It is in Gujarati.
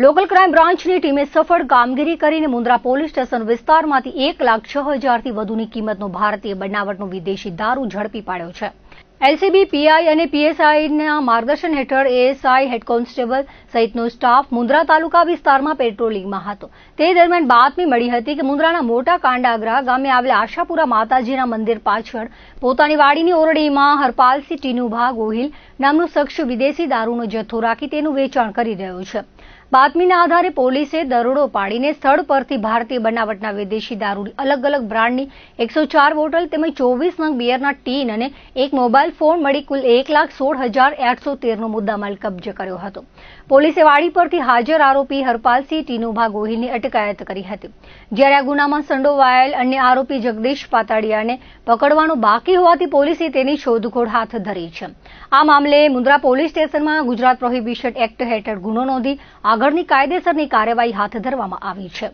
લોકલ ક્રાઇમ બ્રાન્ચની ટીમે સફળ કામગીરી કરીને મુન્દ્રા પોલીસ સ્ટેશન વિસ્તારમાંથી 1,06,000થી વધુની કિંમતનો ભારતીય બનાવટનો વિદેશી દારૂ ઝડપી પાડ્યો છે. એલસીબી પીઆઈ અને પીએસઆઈના માર્ગદર્શન હેઠળ એએસઆઈ, હેડ કોન્સ્ટેબલ સહિતનો સ્ટાફ મુન્દ્રા તાલુકા વિસ્તારમાં પેટ્રોલિંગમાં હતો. તે દરમિયાન બાતમી મળી હતી કે મુન્દ્રાના મોટા કાંડાગરા ગામે આવેલા આશાપુરા માતાજીના મંદિર પાછળ પોતાની વાડીની ઓરડીમાં હરપાલસિંહ ટીનુભા ગોહિલ નામનો શખ્સ વિદેશી દારૂનો જથ્થો રાખી તેનું વેચાણ કરી રહ્યો છે. બાતમીના આધારે પોલીસે દરોડો પાડીને સ્થળ પરથી ભારતીય બનાવટના વિદેશી દારૂની અલગ અલગ બ્રાન્ડની 104 બોટલ તેમજ 24 નંગ બિયરના ટીન અને એક મોબાઈલ ફોન મળી કુલ 1,16,813નો મુદ્દામાલ કબજે કર્યો હતો. પોલીસે વાડી પરથી હાજર આરોપી હરપાલસિંહ ટીનુભા ગોહિલની અટકાયત કરી હતી. જ્યારે આ ગુનામાં સંડોવાયેલ અન્ય આરોપી જગદીશ પાતાડિયાને પકડવાનો બાકી હોવાથી પોલીસે તેની શોધખોળ હાથ ધરી છે. આ મામલે મુન્દ્રા પોલીસ સ્ટેશનમાં ગુજરાત પ્રોહિબિશન એક્ટ હેઠળ ગુનો નોંધી આગળની કાયદેસરની કાર્યવાહી હાથ ધરવામાં આવી છે.